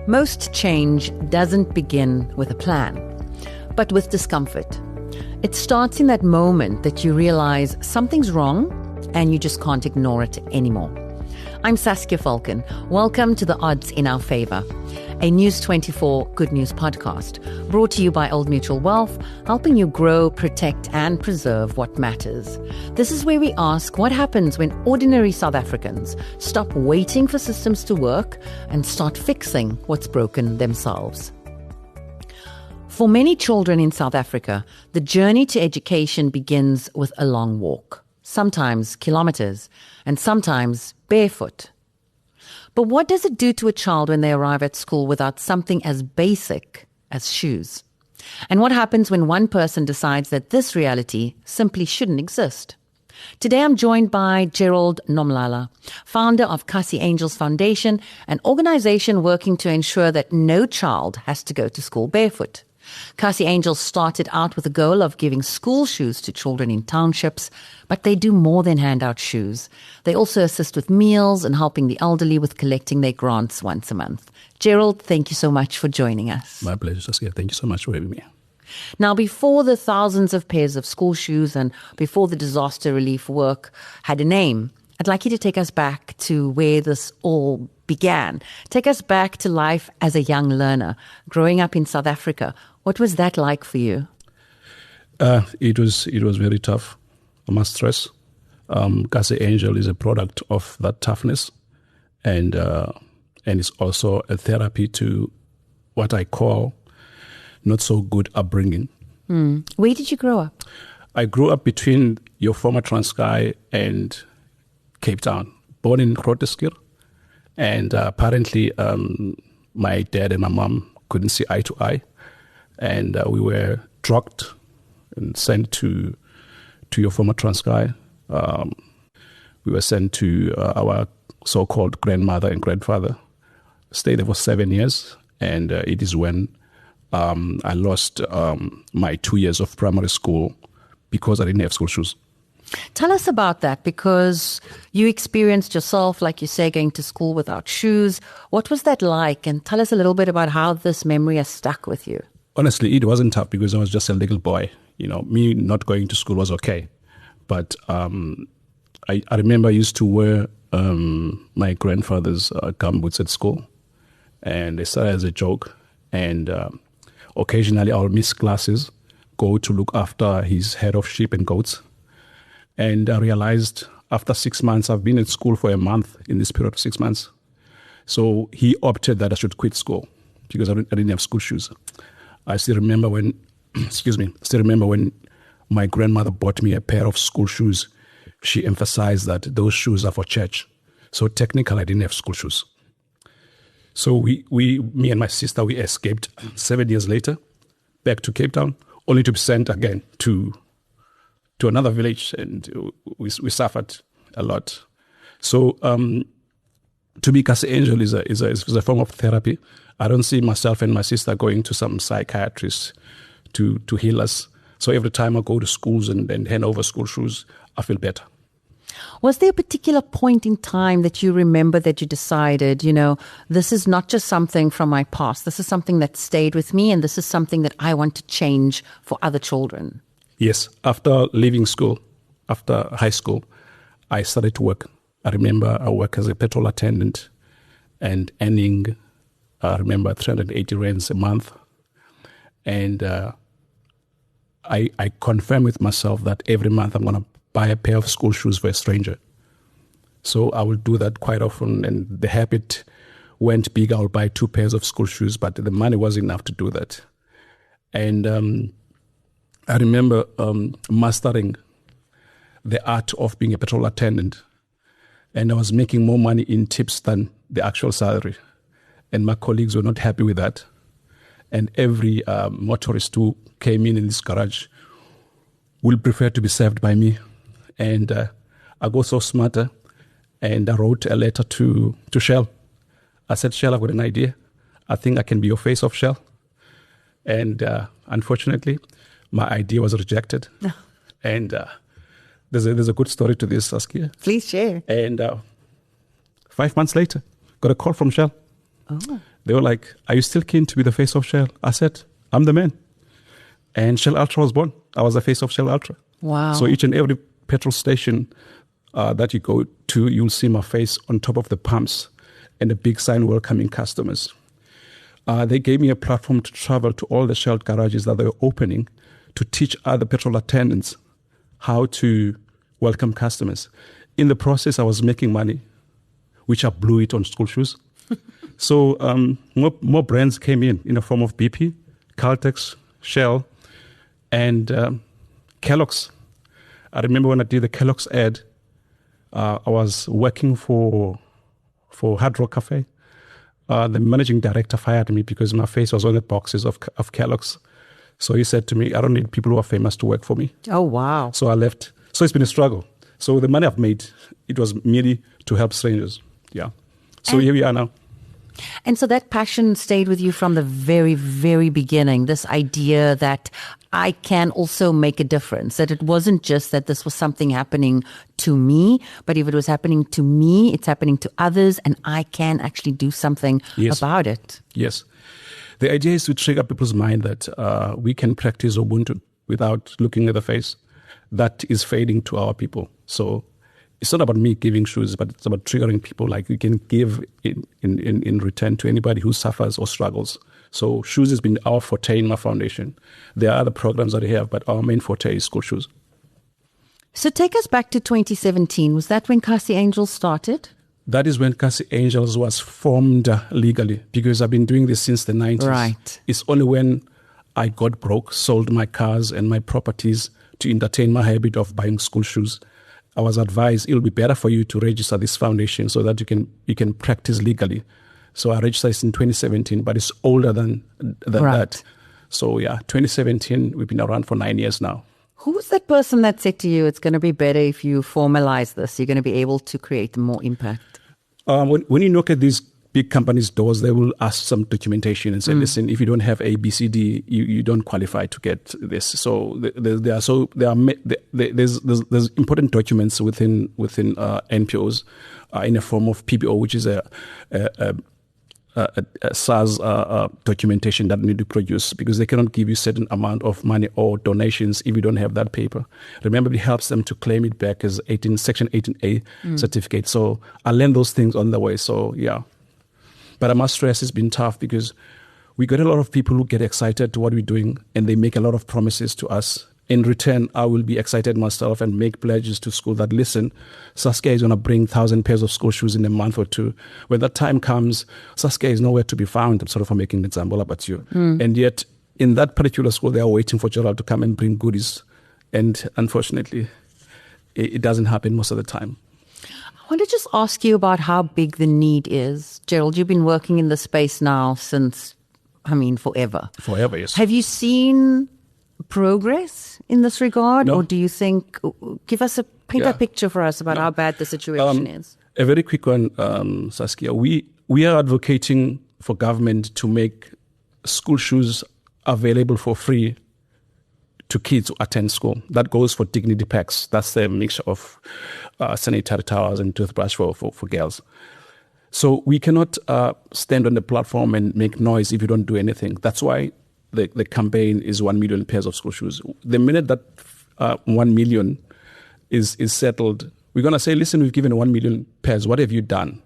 Most change doesn't begin with a plan, but with discomfort. It starts in that moment that you realize something's wrong and you just can't ignore it anymore. I'm Saskia Falcon. Welcome to The Odds in Our Favour, a News 24 Good News podcast, brought to you by Old Mutual Wealth, helping you grow, protect and preserve what matters. This is where we ask what happens when ordinary South Africans stop waiting for systems to work and start fixing what's broken themselves. For many children in South Africa, the journey to education begins with a long walk, sometimes kilometers, and sometimes barefoot. But what does it do to a child when they arrive at school without something as basic as shoes? And what happens when one person decides that this reality simply shouldn't exist? Today I'm joined by Gerald Nomlala, founder of Kasi Angels Foundation, an organization working to ensure that no child has to go to school barefoot. Kasi Angels started out with the goal of giving school shoes to children in townships, but they do more than hand out shoes. They also assist with meals and helping the elderly with collecting their grants once a month. Gerald, thank you so much for joining us. My pleasure, Saskia. Thank you so much for having me. Now, before the thousands of pairs of school shoes and before the disaster relief work had a name, I'd like you to take us back to where this all began. Take us back to life as a young learner, growing up in South Africa. What was that like for you? It was very tough. I must stress. Kasi Angel is a product of that toughness, and it's also a therapy to what I call not so good upbringing. Where did you grow up? I grew up between your former Transkei and Cape Town. Born in Grooteskier, and apparently my dad and my mom couldn't see eye to eye. And we were drugged and sent to your former Transkei. We were sent to our so-called grandmother and grandfather. Stayed there for 7 years, and it is when I lost my 2 years of primary school because I didn't have school shoes. Tell us about that, because you experienced yourself, like you say, going to school without shoes. What was that like? And tell us a little bit about how this memory has stuck with you. Honestly, it wasn't tough because I was just a little boy. You know, me not going to school was okay. But I remember I used to wear my grandfather's gumboots at school. And they started as a joke. And occasionally I'll miss classes, go to look after his herd of sheep and goats. And I realized after 6 months, I've been at school for a month in this period of 6 months. So he opted that I should quit school because I didn't have school shoes. I still remember when, my grandmother bought me a pair of school shoes. She emphasized that those shoes are for church. So technically, I didn't have school shoes. So me and my sister, we escaped 7 years later, back to Cape Town, only to be sent again to another village, and we suffered a lot. So to me, Kasi Angel is a form of therapy. I don't see myself and my sister going to some psychiatrist to heal us. So every time I go to schools and hand over school shoes, I feel better. Was there a particular point in time that you remember that you decided, this is not just something from my past, this is something that stayed with me, and this is something that I want to change for other children? Yes. After leaving school, after high school, I started to work. I remember I worked as a petrol attendant and earning, I remember 380 rands a month. And I confirmed with myself that every month I'm going to buy a pair of school shoes for a stranger. So I will do that quite often, and the habit went big. I will buy 2 pairs of school shoes, but the money wasn't enough to do that. And I remember mastering the art of being a petrol attendant, and I was making more money in tips than the actual salary. And my colleagues were not happy with that. And every motorist who came in this garage will prefer to be served by me. And I got so smarter, and I wrote a letter to Shell. I said, Shell, I've got an idea. I think I can be your face of Shell. And unfortunately, my idea was rejected. And there's a good story to this, Saskia. Please share. And 5 months later, got a call from Shell. Oh. They were like, are you still keen to be the face of Shell? I said, I'm the man. And Shell Ultra was born. I was the face of Shell Ultra. Wow. So each and every petrol station that you go to, you'll see my face on top of the pumps and a big sign welcoming customers. They gave me a platform to travel to all the Shell garages that they were opening to teach other petrol attendants how to welcome customers. In the process, I was making money, which I blew it on school shoes. So more brands came in the form of BP, Caltex, Shell, and Kellogg's. I remember when I did the Kellogg's ad, I was working for Hard Rock Cafe. The managing director fired me because my face was on the boxes of Kellogg's. So he said to me, I don't need people who are famous to work for me. Oh, wow. So I left. So it's been a struggle. So the money I've made, it was merely to help strangers. Yeah. So here we are now. And so that passion stayed with you from the very, very beginning, this idea that I can also make a difference, that it wasn't just that this was something happening to me, but if it was happening to me, it's happening to others, and I can actually do something about it. Yes. The idea is to trigger people's mind that we can practice Ubuntu without looking at the face. That is fading to our people. So it's not about me giving shoes, but it's about triggering people. Like we can give in return to anybody who suffers or struggles. So shoes has been our forte in my foundation. There are other programs that we have, but our main forte is school shoes. So take us back to 2017. Was that when Kasi Angels started? That is when Kasi Angels was formed legally, because I've been doing this since the 90s. Right. It's only when I got broke, sold my cars and my properties to entertain my habit of buying school shoes, I was advised it'll be better for you to register this foundation so that you can practice legally. So I registered in 2017, but it's older than that. So yeah, 2017, we've been around for 9 years now. Who was that person that said to you, it's going to be better if you formalize this, you're going to be able to create more impact? When you knock at these big companies' doors, they will ask some documentation and say, listen, if you don't have A, B, C, D, you don't qualify to get this. So there's important documents within NPOs in a form of PBO, which is a SARS documentation that you need to produce, because they cannot give you certain amount of money or donations if you don't have that paper. Remember, it helps them to claim it back as Section 18A certificate. So I learned those things on the way. So yeah. But I must stress it's been tough because we got a lot of people who get excited to what we're doing and they make a lot of promises to us. In return, I will be excited myself and make pledges to school that, listen, Saskia is going to bring 1,000 pairs of school shoes in a month or two. When that time comes, Saskia is nowhere to be found. I'm sort of making an example about you. And yet, in that particular school, they are waiting for Gerald to come and bring goodies. And unfortunately, it doesn't happen most of the time. I want to just ask you about how big the need is. Gerald, you've been working in the space now since, forever. Forever, yes. Have you seen progress in this regard? No. Or do you think, paint a picture for us about how bad the situation is? A very quick one, Saskia. We are advocating for government to make school shoes available for free to kids who attend school. That goes for dignity packs. That's the mixture of sanitary towels and toothbrush for girls. So we cannot stand on the platform and make noise if you don't do anything. That's why the campaign is 1 million pairs of school shoes. The minute that 1 million is settled, we're going to say, listen, we've given 1 million pairs. What have you done?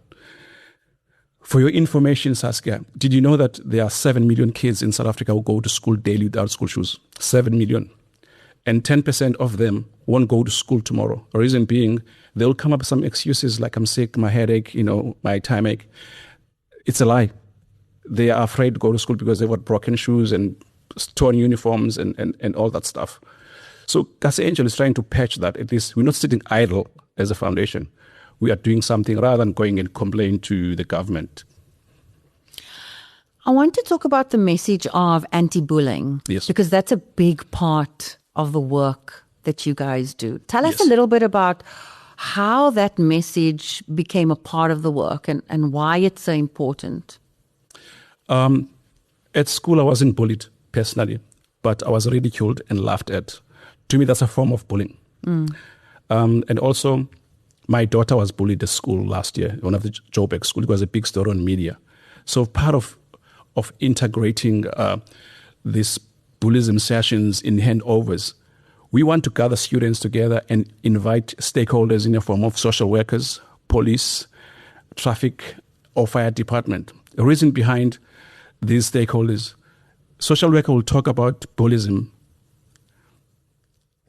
For your information, Saskia, did you know that there are 7 million kids in South Africa who go to school daily without school shoes? 7 million. And 10% of them won't go to school tomorrow. The reason being, they'll come up with some excuses like I'm sick, my headache, my time ache. It's a lie. They are afraid to go to school because they've got broken shoes and torn uniforms and all that stuff. So Kasi Angel is trying to patch that. At least we're not sitting idle as a foundation. We are doing something rather than going and complain to the government. I want to talk about the message of anti-bullying. Yes. Because that's a big part of the work that you guys do. Tell us a little bit about how that message became a part of the work and why it's so important. At school, I wasn't bullied personally, but I was ridiculed and laughed at. To me, that's a form of bullying. And also, my daughter was bullied at school last year, one of the Joburg school. It was a big story on media. So part of of integrating these bullyism sessions in handovers. We want to gather students together and invite stakeholders in the form of social workers, police, traffic, or fire department. The reason behind these stakeholders, social worker will talk about bullyism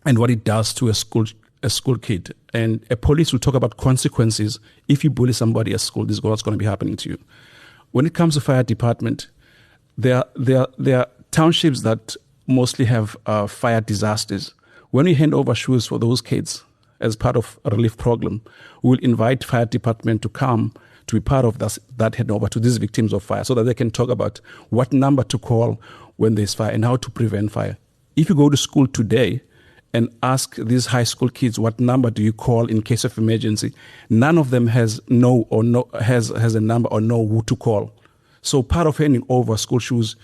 and what it does to a school kid. And a police will talk about consequences. If you bully somebody at school, this is what's going to be happening to you. When it comes to fire department, there are townships that mostly have fire disasters. When we hand over shoes for those kids as part of a relief program, we will invite fire department to come to be part of that handover to these victims of fire so that they can talk about what number to call when there's fire and how to prevent fire. If you go to school today and ask these high school kids what number do you call in case of emergency, none of them has a number or know who to call. So part of handing over school shoes,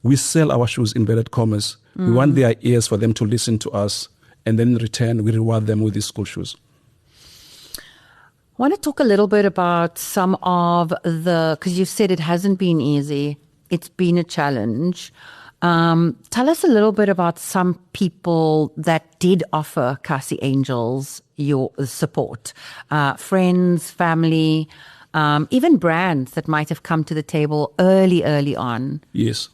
we sell our shoes in inverted commas. We want their ears for them to listen to us, and then in return we reward them with these school shoes. I want to talk a little bit about some of because you said it hasn't been easy. It's been a challenge. Tell us a little bit about some people that did offer Kasi Angels your support. Friends, family, even brands that might have come to the table early on. Yes.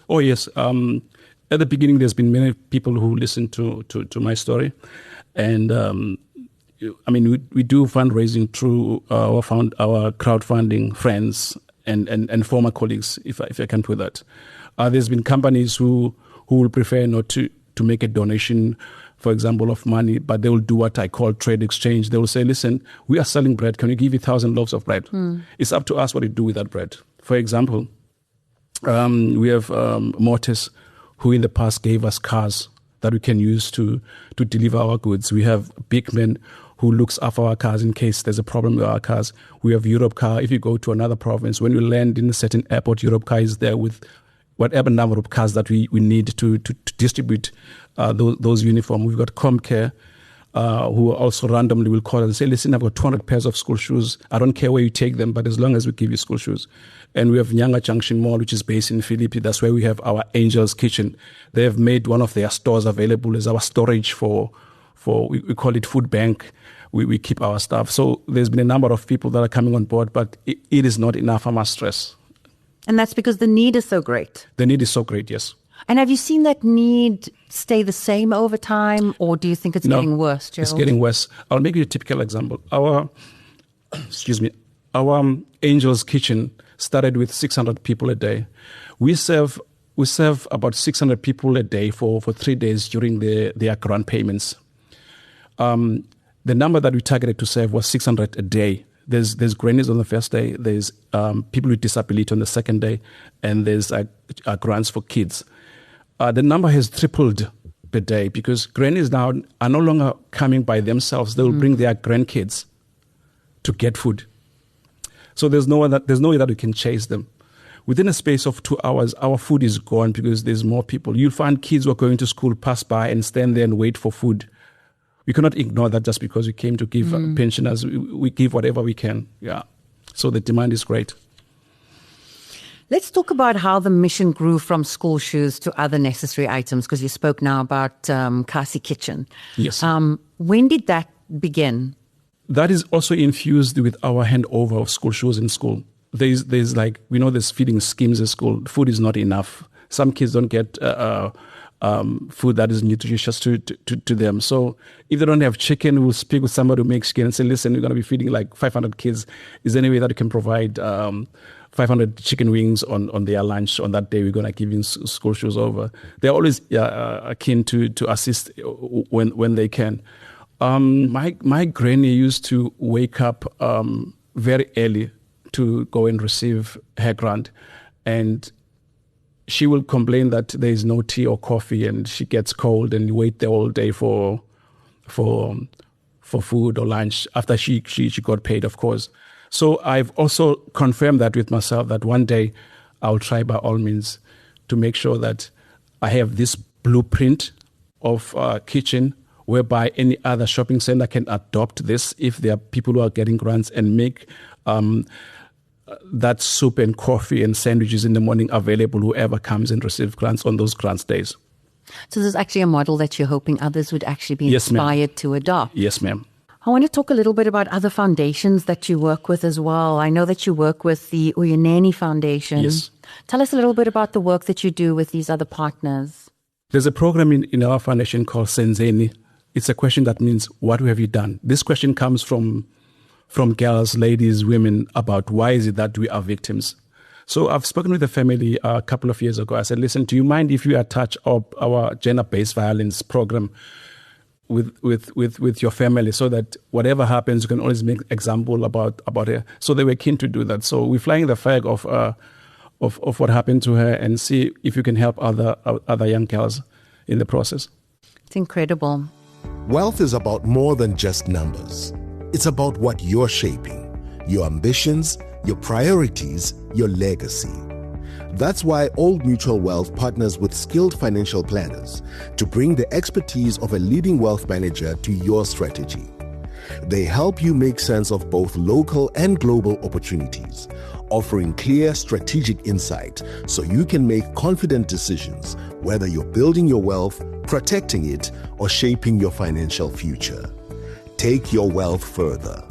Oh, yes. At the beginning, there's been many people who listened to my story. And, we do fundraising through our crowdfunding friends and former colleagues, if I can put that. There's been companies who will prefer not to make a donation, for example, of money, but they will do what I call trade exchange. They will say, listen, we are selling bread. Can we give you 1,000 loaves of bread? It's up to us what to do with that bread. For example, we have Mortis, who in the past gave us cars that we can use to deliver our goods. We have Bigman, who looks after our cars in case there's a problem with our cars. We have Europe Car. If you go to another province, when you land in a certain airport, Europe Car is there with whatever number of cars that we need to distribute those uniforms. We've got Comcare, who also randomly will call and say, listen, I've got 200 pairs of school shoes. I don't care where you take them, but as long as we give you school shoes. And we have Nyanga Junction Mall, which is based in Philippi. That's where we have our Angels Kitchen. They have made one of their stores available as our storage for we call it food bank. We keep our stuff. So there's been a number of people that are coming on board, but it is not enough, I must stress. And that's because the need is so great. The need is so great, yes. And have you seen that need stay the same over time, or do you think it's getting worse, Gerald? It's getting worse. I'll make you a typical example. Our Angels Kitchen started with 600 people a day. We serve about 600 people a day for 3 days during their grant payments. The number that we targeted to serve was 600 a day. There's grannies on the first day, there's people with disability on the second day, and there's grants for kids. The number has tripled per day because grannies now are no longer coming by themselves. They will bring their grandkids to get food. So there's no way that we can chase them. Within a space of 2 hours, our food is gone because there's more people. You'll find kids who are going to school pass by and stand there and wait for food. We cannot ignore that just because we came to give pensioners. We give whatever we can. Yeah. So the demand is great. Let's talk about how the mission grew from school shoes to other necessary items, because you spoke now about Kasi Kitchen. Yes. When did that begin? That is also infused with our handover of school shoes in school. There's there's feeding schemes in school. Food is not enough. Some kids don't get food that is nutritious to them. So if they don't have chicken, we'll speak with somebody who makes chicken and say, listen, we're going to be feeding like 500 kids. Is there any way that you can provide 500 chicken wings on their lunch on that day? We're going to give in school shoes over. They're always keen to assist when they can. My granny used to wake up very early to go and receive her grant, and she will complain that there is no tea or coffee, and she gets cold and wait there all day for food or lunch after she got paid, of course. So I've also confirmed that with myself that one day I'll try by all means to make sure that I have this blueprint of kitchen whereby any other shopping center can adopt this if there are people who are getting grants and make that soup and coffee and sandwiches in the morning available, whoever comes and receives grants on those grants days. So there's actually a model that you're hoping others would actually be Yes, ma'am. inspired to adopt. Yes, ma'am. I want to talk a little bit about other foundations that you work with as well. I know that you work with the Uyaneni Foundation. Yes. Tell us a little bit about the work that you do with these other partners. There's a program in our foundation called Senzeni. It's a question that means, what have you done? This question comes from girls, ladies, women, about why is it that we are victims? So I've spoken with a family a couple of years ago. I said, listen, do you mind if you attach our gender-based violence program with your family, so that whatever happens, you can always make example about her? So they were keen to do that. So we're flying the flag of what happened to her and see if you can help other young girls in the process. It's incredible. Wealth is about more than just numbers. It's about what you're shaping, your ambitions, your priorities, your legacy. That's why Old Mutual Wealth partners with skilled financial planners to bring the expertise of a leading wealth manager to your strategy. They help you make sense of both local and global opportunities, offering clear strategic insight so you can make confident decisions, whether you're building your wealth, protecting it, or shaping your financial future. Take your wealth further.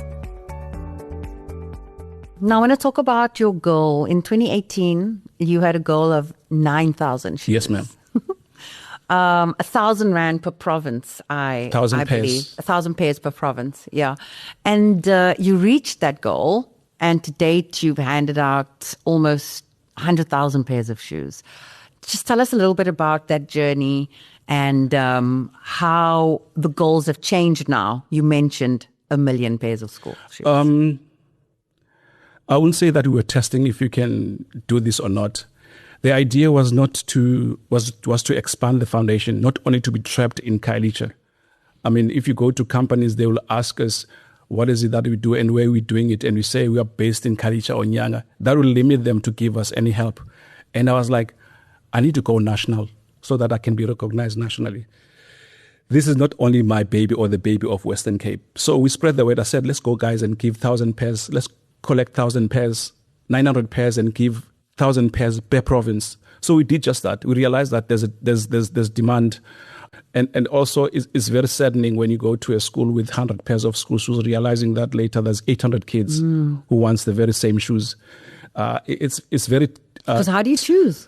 Now, I want to talk about your goal. In 2018, you had a goal of 9,000 shoes. Yes, ma'am. 1,000 rand per province, I believe. Pairs. 1,000 pairs per province, yeah. And you reached that goal, and to date, you've handed out almost 100,000 pairs of shoes. Just tell us a little bit about that journey and how the goals have changed now. You mentioned 1 million pairs of school shoes. I wouldn't say that we were testing if you can do this or not. The idea was to expand the foundation, not only to be trapped in Khayelitsha. I mean, if you go to companies, they will ask us, what is it that we do and where we're doing it? And we say we are based in Khayelitsha or Nyanga. That will limit them to give us any help. And I was like, I need to go national so that I can be recognized nationally. This is not only my baby or the baby of Western Cape. So we spread the word. I said, let's go, guys, and give 1,000 pairs. Let's collect 1,000 pairs, 900 pairs, and give 1,000 pairs per province. So we did just that. We realized that there's demand. And also it's very saddening when you go to a school with 100 pairs of school shoes, realizing that later there's 800 kids who wants the very same shoes. It's very... Because how do you choose?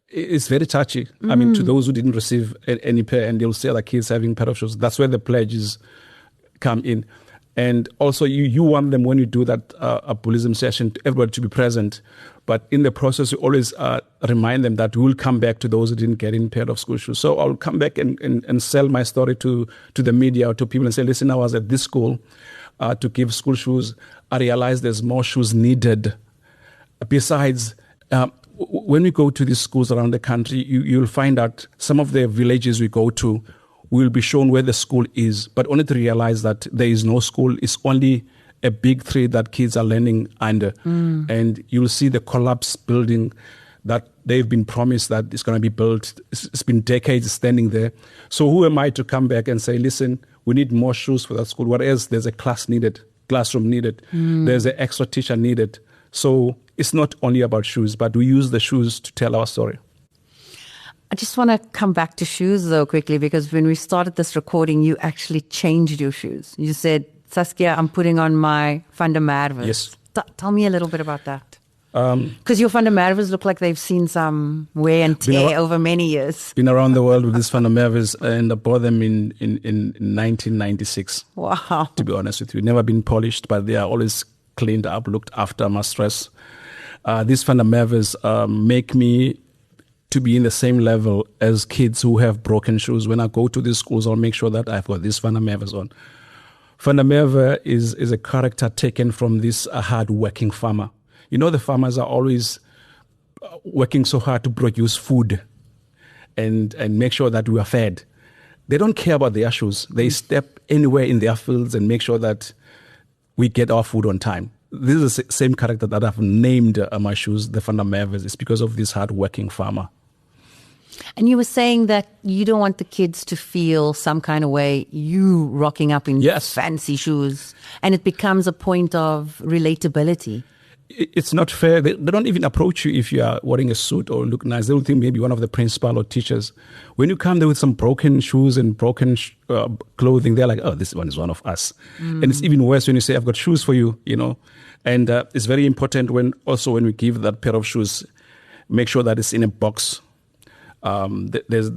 It's very touchy. I mean, to those who didn't receive any pair, and they'll say the kids having a pair of shoes. That's where the pledges come in. And also, you want them, when you do that a bullism session, everybody to be present. But in the process, you always remind them that we will come back to those who didn't get in a pair of school shoes. So I'll come back and sell my story to the media or to people and say, listen, I was at this school to give school shoes. I realized there's more shoes needed. Besides, when we go to these schools around the country, you'll find out some of the villages we go to, we will be shown where the school is, but only to realize that there is no school. It's only a big tree that kids are learning under. And you'll see the collapsed building that they've been promised that it's going to be built. It's been decades standing there. So who am I to come back and say, listen, we need more shoes for that school, whereas there's a classroom needed. There's an extra teacher needed. So it's not only about shoes, but we use the shoes to tell our story. I just want to come back to shoes, though, quickly, because when we started this recording, you actually changed your shoes. You said, Saskia, I'm putting on my Van der Merwes. Yes. Tell me a little bit about that. Because your Van der Merwes look like they've seen some wear and tear over many years. Been around the world with these Van der Merwes, and I bought them in 1996. Wow. To be honest with you. Never been polished, but they are always cleaned up, looked after, my stress. These Van der Merwes make me to be in the same level as kids who have broken shoes. When I go to these schools, I'll make sure that I've got these Van der Merwes on. Van der Merwe is a character taken from this hard-working farmer. You know, the farmers are always working so hard to produce food and make sure that we are fed. They don't care about their shoes. They step anywhere in their fields and make sure that we get our food on time. This is the same character that I've named my shoes, the Van der Merwes. It's because of this hard-working farmer. And you were saying that you don't want the kids to feel some kind of way, you rocking up in fancy shoes, and it becomes a point of relatability. it's not fair. They don't even approach you if you are wearing a suit or look nice. They will think maybe one of the principal or teachers. When you come there with some broken shoes and broken clothing, they're like, oh, this one is one of us. And it's even worse when you say, I've got shoes for you, And it's very important when we give that pair of shoes, make sure that it's in a box. There's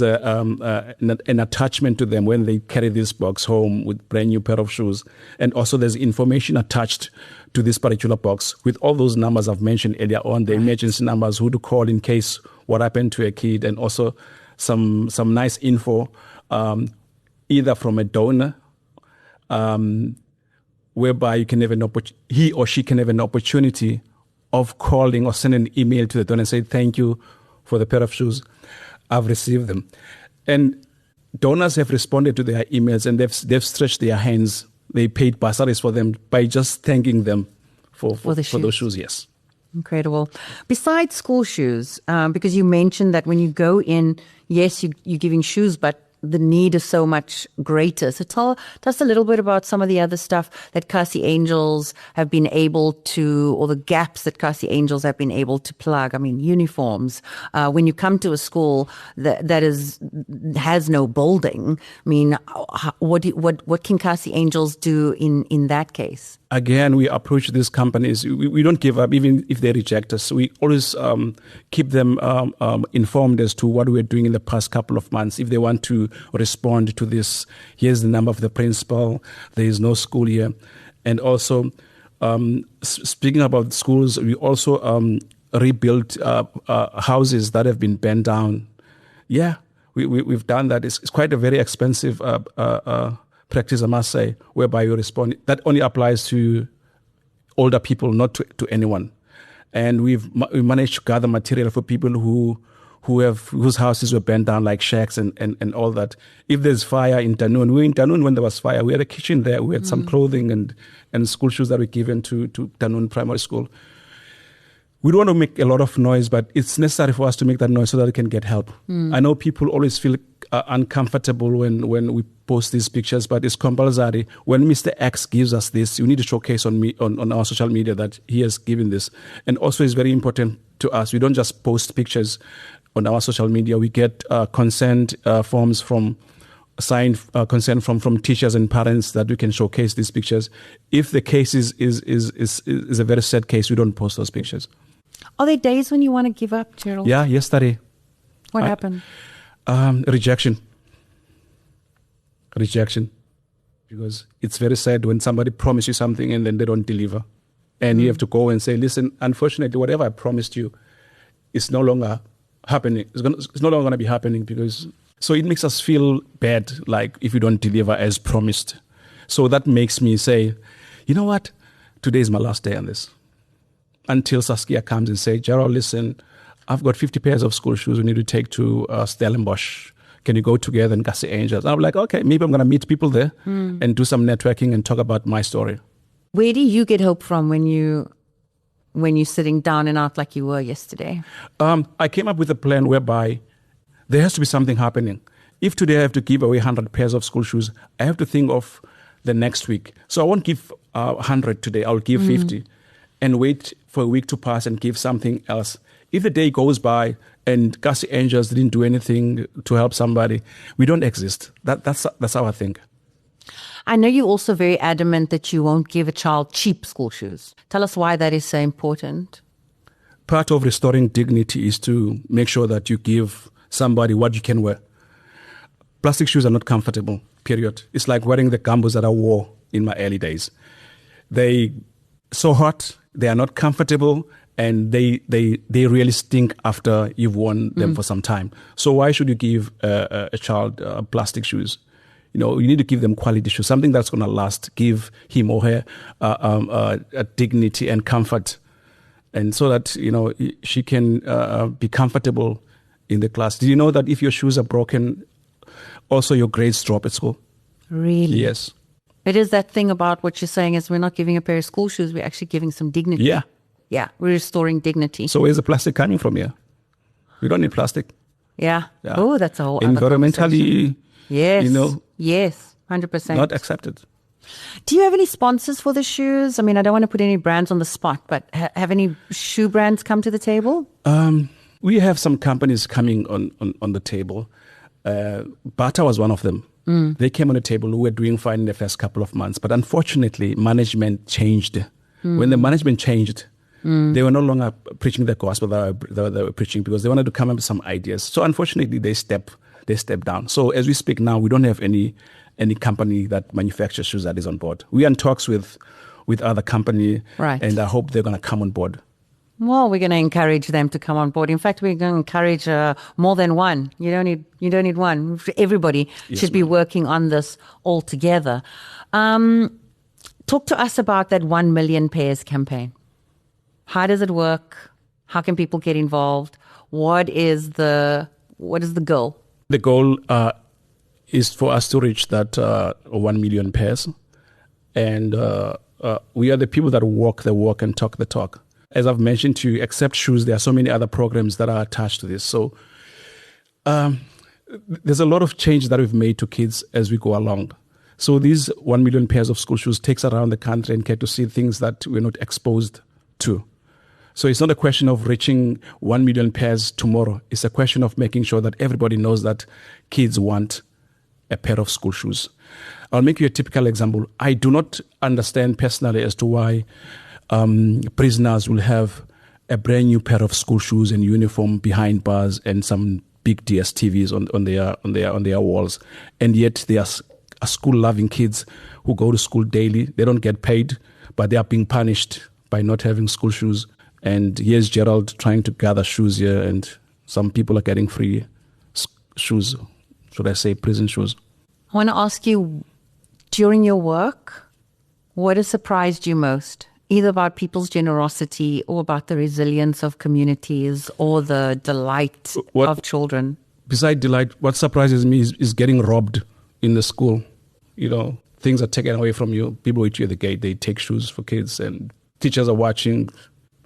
an attachment to them when they carry this box home with brand new pair of shoes, and also there's information attached to this particular box with all those numbers I've mentioned earlier on, the emergency numbers, who to call in case what happened to a kid, and also some nice info, either from a donor, whereby you can have he or she can have an opportunity of calling or send an email to the donor and say, thank you for the pair of shoes, I've received them. And donors have responded to their emails, and they've stretched their hands. They paid bursaries for them by just thanking them for those shoes, yes. Incredible. Besides school shoes, because you mentioned that when you go in, yes, you're giving shoes, but the need is so much greater. So tell us a little bit about some of the other stuff that Kasi Angels have been able to, or the gaps that Kasi Angels have been able to plug. I mean, uniforms. When you come to a school that has no building, I mean, what can Kasi Angels do in that case? Again, we approach these companies. We don't give up, even if they reject us. We always keep them informed as to what we're doing in the past couple of months. If they want to respond to this, here's the number of the principal. There is no school here. And also, speaking about schools, we also rebuilt houses that have been burnt down. Yeah, we've done that. It's quite a very expensive practice, I must say, whereby you respond. That only applies to older people, not to anyone. And we managed to gather material for people whose houses were burned down, like shacks and all that. If there's fire in Tanun, we were in Tanun when there was fire. We had a kitchen there. We had some clothing and school shoes that were given to Tanun Primary School. We don't want to make a lot of noise, but it's necessary for us to make that noise so that we can get help. I know people always feel uncomfortable when we post these pictures, but it's compulsory. When Mr. X gives us this, you need to showcase on our social media that he has given this. And also, it's very important to us. We don't just post pictures on our social media. We get consent forms signed consent from teachers and parents that we can showcase these pictures. If the case is a very sad case, we don't post those pictures. Are there days when you want to give up, Gerald? Yeah, yesterday. What happened? Rejection. Because it's very sad when somebody promises you something and then they don't deliver. And you have to go and say, listen, unfortunately, whatever I promised you is no longer happening. It's no longer going to be happening because... So it makes us feel bad, like if you don't deliver as promised. So that makes me say, you know what? Today is my last day on this. Until Saskia comes and says, Gerald, listen, I've got 50 pairs of school shoes we need to take to Stellenbosch. Can you go together and Kasi Angels? And I'm like, okay, maybe I'm going to meet people there and do some networking and talk about my story. Where do you get hope from when you're sitting down and out like you were yesterday? I came up with a plan whereby there has to be something happening. If today I have to give away 100 pairs of school shoes, I have to think of the next week. So I won't give 100 today. I'll give 50 and wait for a week to pass and give something else. If the day goes by and Kasi Angels didn't do anything to help somebody, we don't exist. That's how I think. I know you're also very adamant that you won't give a child cheap school shoes. Tell us why that is so important. Part of restoring dignity is to make sure that you give somebody what you can wear. Plastic shoes are not comfortable, period. It's like wearing the gambos that I wore in my early days. They so hot, they are not comfortable, and they really stink after you've worn them for some time. So why should you give a child plastic shoes? You need to give them quality shoes, something that's going to last. Give him or her a dignity and comfort, and so that she can be comfortable in the class. Did you know that if your shoes are broken, also your grades drop at school? Really? Yes. It is that thing about what you're saying is we're not giving a pair of school shoes, we're actually giving some dignity. Yeah. Yeah, we're restoring dignity. So where's the plastic coming from here? We don't need plastic. Yeah. Oh, that's a whole other environmentally, Yes. Yes, 100%. not accepted. Do you have any sponsors for the shoes? I mean, I don't want to put any brands on the spot, but have any shoe brands come to the table? We have some companies coming on the table. Bata was one of them. They came on the table. We were doing fine in the first couple of months. But unfortunately, management changed. When the management changed, they were no longer preaching the gospel that they were preaching because they wanted to come up with some ideas. So unfortunately, they stepped down. So as we speak now, we don't have any company that manufactures shoes that is on board. We are in talks with other company, right, and I hope they're going to come on board. Well, we're going to encourage them to come on board. In fact, we're going to encourage more than one. You don't need one. Everybody should be working on this all together. Talk to us about that 1 million pairs campaign. How does it work? How can people get involved? What is the goal? The goal is for us to reach that 1 million pairs, and we are the people that walk the walk and talk the talk. As I've mentioned to you, except shoes, there are so many other programs that are attached to this. So there's a lot of change that we've made to kids as we go along. So these 1 million pairs of school shoes takes around the country and get to see things that we're not exposed to. So it's not a question of reaching 1 million pairs tomorrow. It's a question of making sure that everybody knows that kids want a pair of school shoes. I'll make you a typical example. I do not understand personally as to why prisoners will have a brand new pair of school shoes and uniform behind bars and some big DSTVs on their walls, and yet they are school-loving kids who go to school daily. They don't get paid, but they are being punished by not having school shoes. And here's Gerald trying to gather shoes here, and some people are getting free shoes. Should I say prison shoes? I want to ask you, during your work, what has surprised you most? Either about people's generosity or about the resilience of communities or the delight of children? Besides delight, what surprises me is getting robbed in the school. You know, things are taken away from you. People wait you at the gate. They take shoes for kids and teachers are watching.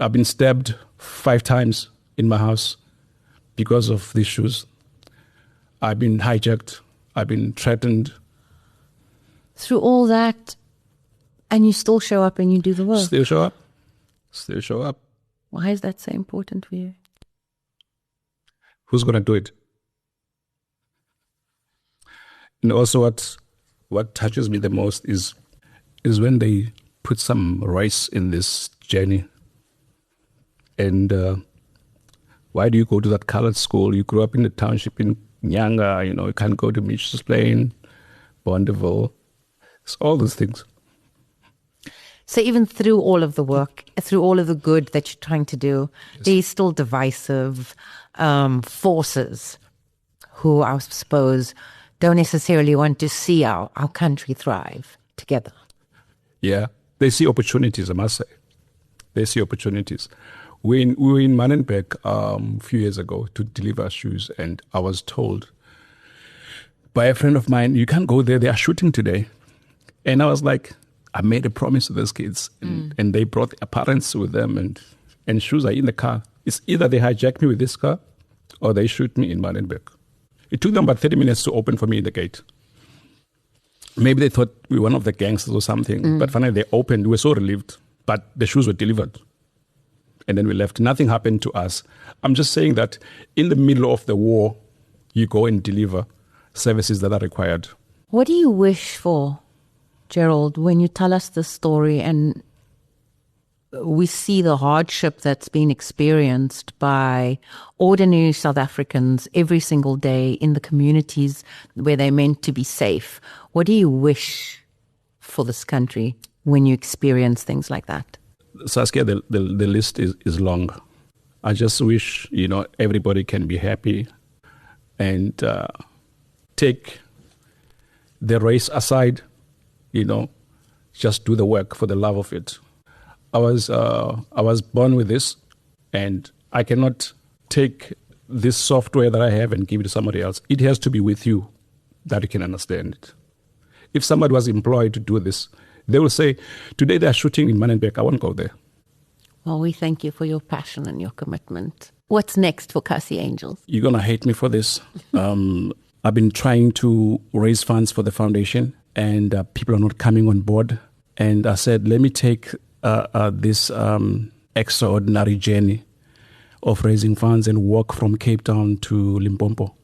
I've been stabbed 5 times in my house because of these shoes. I've been hijacked. I've been threatened. Through all that, and you still show up and you do the work. Still show up. Still show up. Why is that so important for you? Who's going to do it? And also what touches me the most is when they put some race in this journey. And why do you go to that colored school? You grew up in the township in Nyanga, you can't go to Mitchell's Plain, Bondeville. It's all those things. So even through all of the work, through all of the good that you're trying to do, there's still divisive forces who I suppose don't necessarily want to see our country thrive together. Yeah, they see opportunities, I must say. They see opportunities. We were in Manenberg a few years ago to deliver shoes, and I was told by a friend of mine, you can't go there, they are shooting today. And I was like, I made a promise to those kids, and they brought their parents with them, and shoes are in the car. It's either they hijack me with this car or they shoot me in Manenberg. It took them about 30 minutes to open for me the gate. Maybe they thought we were one of the gangsters or something, but finally they opened. We were so relieved, but the shoes were delivered. And then we left. Nothing happened to us. I'm just saying that in the middle of the war, you go and deliver services that are required. What do you wish for, Gerald, when you tell us this story and we see the hardship that's been experienced by ordinary South Africans every single day in the communities where they're meant to be safe? What do you wish for this country when you experience things like that? Saskia, the list is long. I just wish, everybody can be happy and take the race aside, just do the work for the love of it. I was born with this, and I cannot take this software that I have and give it to somebody else. It has to be with you that you can understand it. If somebody was employed to do this, they will say, today they're shooting in Manenberg, I won't go there. Well, we thank you for your passion and your commitment. What's next for Kasi Angels? You're going to hate me for this. I've been trying to raise funds for the foundation, and people are not coming on board. And I said, let me take this extraordinary journey of raising funds and walk from Cape Town to Limpopo.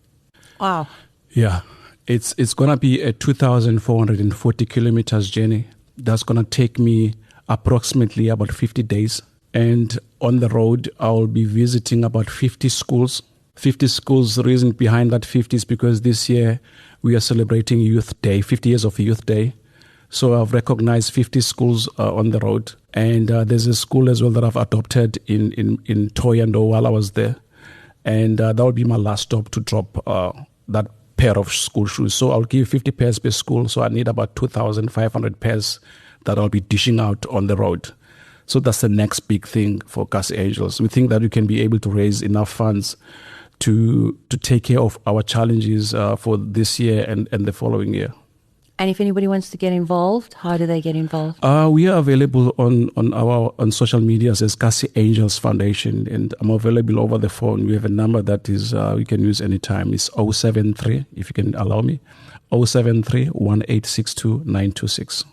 Wow. Yeah. It's going to be a 2,440 kilometers journey. That's going to take me approximately about 50 days. And on the road, I'll be visiting about 50 schools. 50 schools, the reason behind that 50 is because this year we are celebrating Youth Day, 50 years of Youth Day. So I've recognized 50 schools on the road. And there's a school as well that I've adopted in Thohoyandou while I was there. And that will be my last stop to drop that pair of school shoes. So I'll give 50 pairs per school. So I need about 2,500 pairs that I'll be dishing out on the road. So that's the next big thing for Kasi Angels. We think that we can be able to raise enough funds to take care of our challenges for this year and the following year. And if anybody wants to get involved, how do they get involved? We are available on social media as Kasi Angels Foundation, and I'm available over the phone. We have a number that is we can use anytime. It's 073, if you can allow me, 073 1862 926.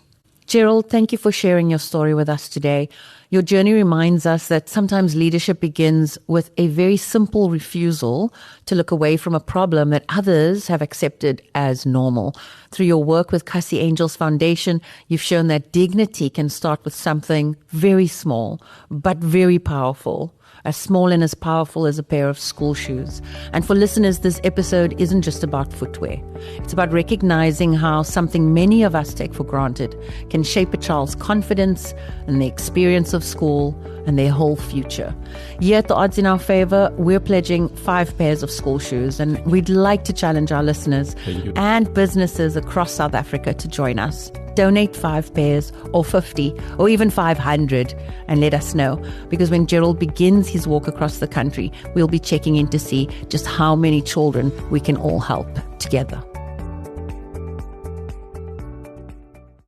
Gerald, thank you for sharing your story with us today. Your journey reminds us that sometimes leadership begins with a very simple refusal to look away from a problem that others have accepted as normal. Through your work with Kasi Angels Foundation, you've shown that dignity can start with something very small, but very powerful. As small and as powerful as a pair of school shoes. And for listeners, this episode isn't just about footwear. It's about recognizing how something many of us take for granted can shape a child's confidence and the experience of school and their whole future. Here at the Odds in Our Favour, we're pledging 5 pairs of school shoes, and we'd like to challenge our listeners and businesses across South Africa to join us. Donate 5 pairs or 50 or even 500 and let us know, because when Gerald begins his walk across the country, we'll be checking in to see just how many children we can all help together.